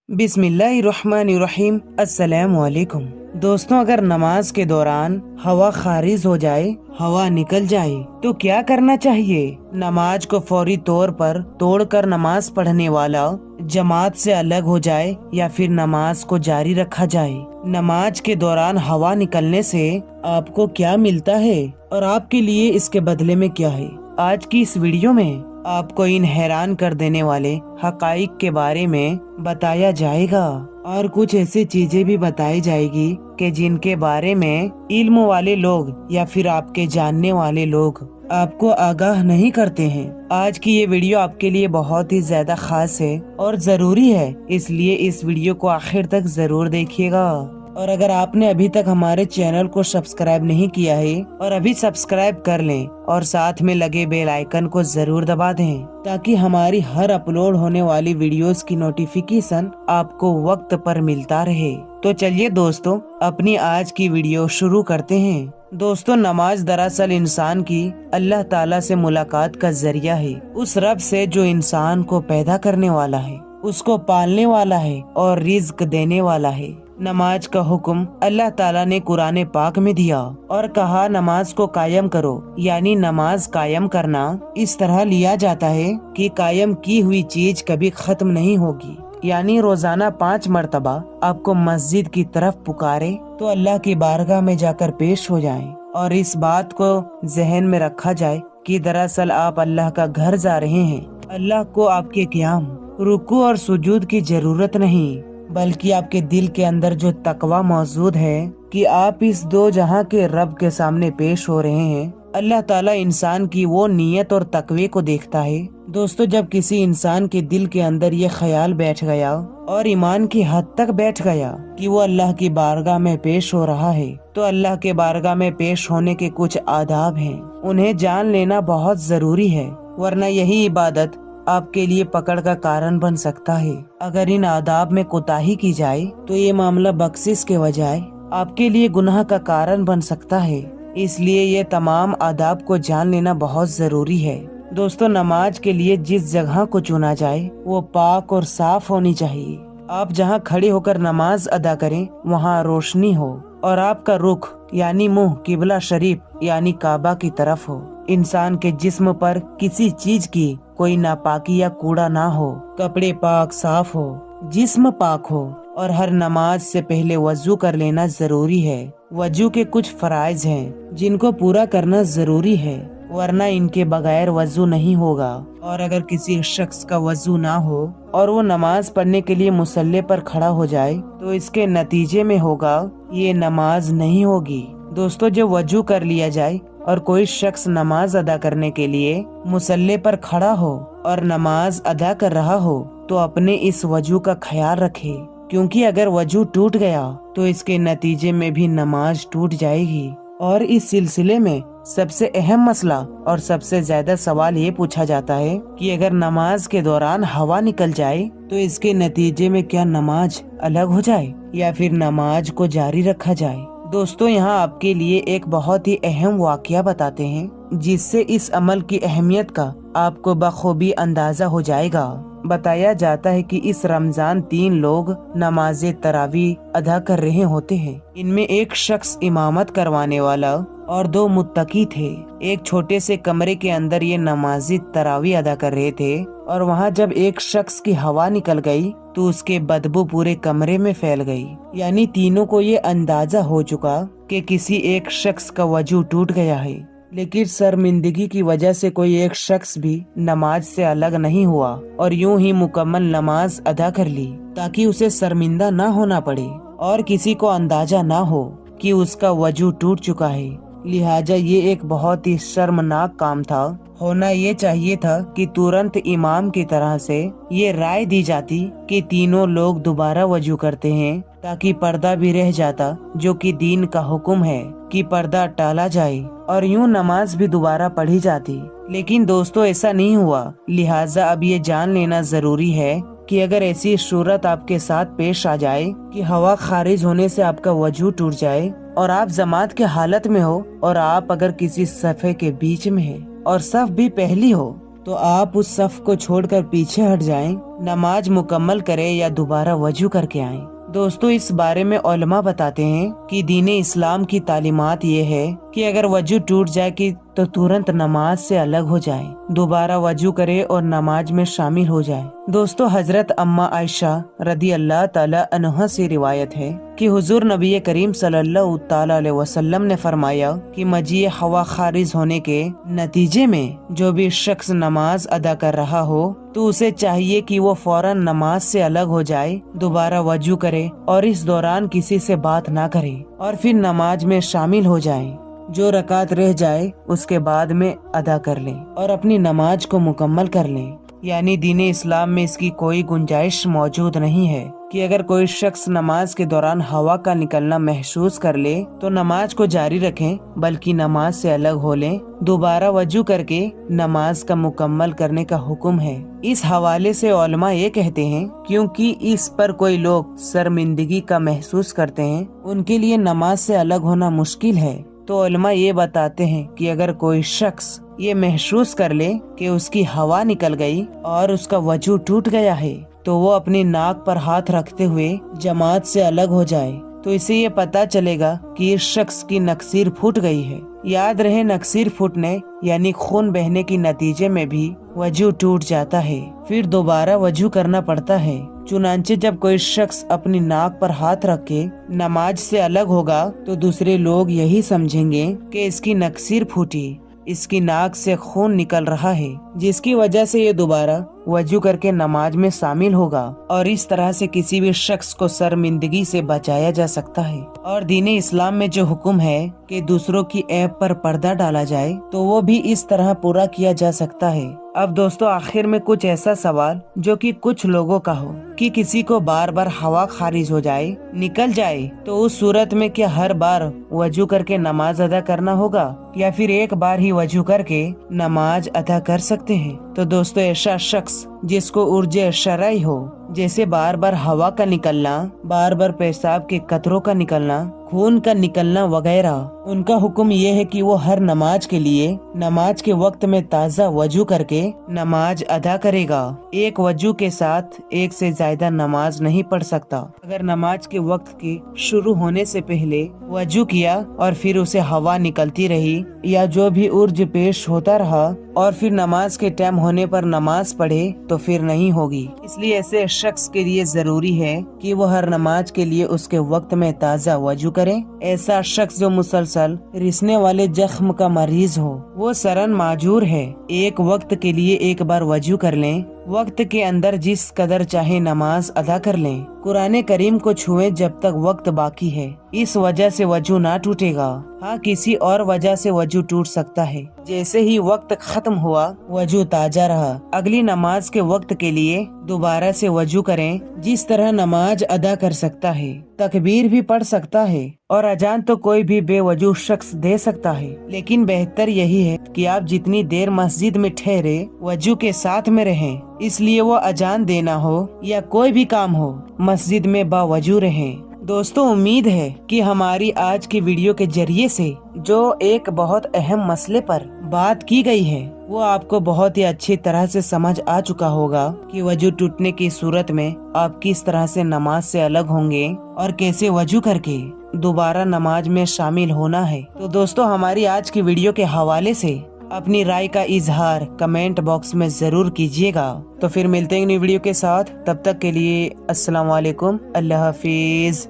बिस्मिल्लाहिर्रहमानिर्रहीम। अस्सलाम वालेकुम। दोस्तों, अगर नमाज के दौरान हवा खारिज हो जाए, हवा निकल जाए, तो क्या करना चाहिए? नमाज को फौरी तौर पर तोड़कर नमाज पढ़ने वाला जमात से अलग हो जाए या फिर नमाज को जारी रखा जाए? नमाज के दौरान हवा निकलने से आपको क्या मिलता है और आपके लिए इसके बदले में क्या है? आज की इस वीडियो में आपको इन हैरान कर देने वाले हकाइक के बारे में बताया जाएगा और कुछ ऐसी चीजें भी बताई जाएगी कि जिनके बारे में इल्म वाले लोग या फिर आपके जानने वाले लोग आपको आगाह नहीं करते हैं। आज की ये वीडियो आपके लिए बहुत ही ज्यादा खास है और जरूरी है, इसलिए इस वीडियो को आखिर तक जरूर देखिएगा। और अगर आपने अभी तक हमारे चैनल को सब्सक्राइब नहीं किया है और अभी सब्सक्राइब कर लें और साथ में लगे बेल आइकन को जरूर दबा दें ताकि हमारी हर अपलोड होने वाली वीडियोस की नोटिफिकेशन आपको वक्त पर मिलता रहे। तो चलिए दोस्तों, अपनी आज की वीडियो शुरू करते हैं। दोस्तों, नमाज दरअसल इंसान की अल्लाह ताला से मुलाकात का जरिया है, उस रब से जो इंसान को पैदा करने वाला है, उसको पालने वाला है और रिज्क देने वाला है। नमाज का हुक्म अल्लाह ताला ने कुरान पाक में दिया और कहा, नमाज को कायम करो। यानी नमाज कायम करना इस तरह लिया जाता है कि कायम की हुई चीज कभी खत्म नहीं होगी। यानी रोजाना 5 मरतबा आपको मस्जिद की तरफ पुकारे तो अल्लाह की बारगाह में जाकर पेश हो जाएं और इस बात को जहन में रखा जाए कि दरअसल आप अल्लाह का घर जा रहे हैं। अल्लाह को आपके क़याम, रुकू और सुजूद की जरूरत नहीं, बल्कि आपके दिल के अंदर जो तकवा मौजूद है कि आप इस दो जहां के रब के सामने पेश हो रहे हैं। अल्लाह ताला इंसान की वो नियत और तकवे को देखता है। दोस्तों, जब किसी इंसान के दिल के अंदर ये ख्याल बैठ गया और ईमान की हद तक बैठ गया कि वो अल्लाह की बारगाह में पेश हो रहा है, तो अल्लाह के बारगाह में पेश होने के कुछ आदाब हैं, उन्हें जान लेना बहुत जरूरी है, वरना यही इबादत आपके लिए पकड़ का कारण बन सकता है। अगर इन आदाब में कोताही की जाए तो ये मामला बख्शिश के बजाय आपके लिए गुनाह का कारण बन सकता है। इसलिए ये तमाम आदाब को जान लेना बहुत जरूरी है। दोस्तों, नमाज के लिए जिस जगह को चुना जाए वो पाक और साफ होनी चाहिए। आप जहां खड़े होकर नमाज अदा करें वहां रोशनी हो और आपका रुख यानी मुंह किबला शरीफ यानी काबा की तरफ हो। इंसान के जिस्म पर किसी चीज की कोई नापाकी या कूड़ा ना हो, कपड़े पाक साफ हो, जिस्म पाक हो और हर नमाज से पहले वजू कर लेना जरूरी है। वजू के कुछ फराइज हैं जिनको पूरा करना जरूरी है, वरना इनके बगैर वजू नहीं होगा। और अगर किसी शख्स का वजू ना हो और वो नमाज पढ़ने के लिए मुसल्ले पर खड़ा हो जाए तो इसके नतीजे में होगा ये नमाज नहीं होगी। दोस्तों, जब वजू कर लिया जाए और कोई शख्स नमाज अदा करने के लिए मुसल्ले पर खड़ा हो और नमाज अदा कर रहा हो तो अपने इस वजू का ख्याल रखे, क्योंकि अगर वजू टूट गया तो इसके नतीजे में भी नमाज टूट जाएगी। और इस सिलसिले में सबसे अहम मसला और सबसे ज्यादा सवाल ये पूछा जाता है कि अगर नमाज के दौरान हवा निकल जाए तो इसके नतीजे में क्या नमाज अलग हो जाए या फिर नमाज को जारी रखा जाए? दोस्तों, यहाँ आपके लिए एक बहुत ही अहम वाकया बताते हैं जिससे इस अमल की अहमियत का आपको बखूबी अंदाजा हो जाएगा। बताया जाता है कि इस रमजान 3 लोग नमाज तरावी अदा कर रहे होते हैं। इनमें एक शख्स इमामत करवाने वाला और 2 मुत्तकी थे। एक छोटे से कमरे के अंदर ये नमाज तरावी अदा कर रहे थे और वहाँ जब एक शख्स की हवा निकल गई तो उसके बदबू पूरे कमरे में फैल गई। यानी तीनों को ये अंदाजा हो चुका कि किसी एक शख्स का वजू टूट गया है, लेकिन शर्मिंदगी की वजह से कोई एक शख्स भी नमाज से अलग नहीं हुआ और यूं ही मुकम्मल नमाज अदा कर ली ताकि उसे शर्मिंदा ना होना पड़े और किसी को अंदाजा ना हो कि उसका वजू टूट चुका है। लिहाजा ये एक बहुत ही शर्मनाक काम था। होना ये चाहिए था कि तुरंत इमाम की तरह से ये राय दी जाती कि तीनों लोग दोबारा वजू करते हैं ताकि पर्दा भी रह जाता, जो कि दीन का हुक्म है कि पर्दा टाला जाए और यूं नमाज भी दोबारा पढ़ी जाती। लेकिन दोस्तों, ऐसा नहीं हुआ। लिहाजा अब ये जान लेना जरूरी है कि अगर ऐसी सूरत आपके साथ पेश आ जाए कि हवा खारिज होने से आपका वजू टूट जाए और आप जमात के हालत में हो और आप अगर किसी सफ़े के बीच में है और सफ भी पहली हो तो आप उस सफ को छोड़कर पीछे हट जाएं, नमाज मुकम्मल करें या दोबारा वजू करके आएं। दोस्तों, इस बारे में उलमा बताते हैं कि दीन इस्लाम की तालीमात ये है कि अगर वजू टूट जाए तो तुरंत नमाज से अलग हो जाए, दोबारा वजू करे और नमाज में शामिल हो जाए। दोस्तों, हजरत अम्मा आयशा रदी अल्लाह ताला अन्हा से रिवायत है कि हुजूर नबी करीम सल्लल्लाहु ताला अलैहि वसल्लम ने फरमाया कि मजी हवा खारिज होने के नतीजे में जो भी शख्स नमाज अदा कर रहा हो तो उसे चाहिए कि वो फौरन नमाज से अलग हो जाए, दोबारा वजू करे और इस दौरान किसी से बात ना करे और फिर नमाज में शामिल हो जाए। जो रकात रह जाए उसके बाद में अदा कर लें और अपनी नमाज को मुकम्मल कर लें। यानी दीन इस्लाम में इसकी कोई गुंजाइश मौजूद नहीं है कि अगर कोई शख्स नमाज के दौरान हवा का निकलना महसूस कर ले तो नमाज को जारी रखें, बल्कि नमाज से अलग हो लें, दोबारा वजू करके नमाज का मुकम्मल करने का हुक्म है। इस हवाले से उलमा ये कहते हैं क्योंकि इस पर कोई लोग शर्मिंदगी का महसूस करते हैं, उनके लिए नमाज से अलग होना मुश्किल है। तो उलमा ये बताते हैं कि अगर कोई शख्स ये महसूस कर ले कि उसकी हवा निकल गई और उसका वजू टूट गया है तो वो अपनी नाक पर हाथ रखते हुए जमात से अलग हो जाए, तो इसे ये पता चलेगा कि इस शख्स की नक्सीर फूट गई है। याद रहे, नक्सीर फूटने यानी खून बहने की नतीजे में भी वजू टूट जाता है, फिर दोबारा वजू करना पड़ता है। चुनांचे जब कोई शख्स अपनी नाक पर हाथ रख के नमाज से अलग होगा तो दूसरे लोग यही समझेंगे कि इसकी नक्सीर फूटी, इसकी नाक से खून निकल रहा है, जिसकी वजह से ये दोबारा वजू करके नमाज में शामिल होगा और इस तरह से किसी भी शख्स को शर्मिंदगी से बचाया जा सकता है। और दीन इस्लाम में जो हुक्म है कि दूसरों की ऐब पर पर्दा डाला जाए तो वो भी इस तरह पूरा किया जा सकता है। अब दोस्तों, आखिर में कुछ ऐसा सवाल जो कि कुछ लोगों का हो कि किसी को बार बार हवा खारिज हो जाए, निकल जाए, तो उस सूरत में क्या हर बार वजू करके नमाज अदा करना होगा या फिर एक बार ही वजू करके नमाज अदा कर सकते हैं? तो दोस्तों, ऐसा शख्स जिसको उर्जे शरई हो, जैसे बार बार हवा का निकलना, बार बार पेशाब के कतरों का निकलना, खून का निकलना वगैरह, उनका हुक्म ये है कि वो हर नमाज के लिए नमाज के वक्त में ताज़ा वजू करके नमाज अदा करेगा। एक वजू के साथ एक से ज्यादा नमाज नहीं पढ़ सकता। अगर नमाज के वक्त के शुरू होने से पहले वजू किया और फिर उसे हवा निकलती रही या जो भी उर्ज पेश होता रहा और फिर नमाज के टाइम होने पर नमाज पढ़े तो फिर नहीं होगी। इसलिए ऐसे शख्स के लिए जरूरी है कि वो हर नमाज के लिए उसके वक्त में ताज़ा वजू करे। ऐसा शख्स जो मुसलसल रिसने वाले जख्म का मरीज हो, वो सरन माजूर है, एक वक्त के लिए एक बार वजू कर लें, वक्त के अंदर जिस कदर चाहे नमाज अदा कर लें, कुरान करीम को छुएं जब तक वक्त बाकी है। इस वजह से वजू ना टूटेगा। हाँ, किसी और वजह से वजू टूट सकता है। जैसे ही वक्त खत्म हुआ, वजू ताजा रहा, अगली नमाज के वक्त के लिए दोबारा से वजू करें। जिस तरह नमाज अदा कर सकता है, तकबीर भी पढ़ सकता है और अजान तो कोई भी बेवजू शख्स दे सकता है, लेकिन बेहतर यही है कि आप जितनी देर मस्जिद में ठहरे वजू के साथ में रहें। इसलिए वो अजान देना हो या कोई भी काम हो, मस्जिद में बावजू रहें। दोस्तों, उम्मीद है कि हमारी आज की वीडियो के जरिए से जो एक बहुत अहम मसले पर बात की गई है वो आपको बहुत ही अच्छी तरह से समझ आ चुका होगा कि वजू टूटने की सूरत में आप किस तरह से नमाज से अलग होंगे और कैसे वजू करके दोबारा नमाज में शामिल होना है। तो दोस्तों, हमारी आज की वीडियो के हवाले से अपनी राय का इजहार कमेंट बॉक्स में जरूर कीजिएगा। तो फिर मिलते हैं नई वीडियो के साथ, तब तक के लिए अस्सलाम वालेकुम, अल्लाह हाफिज।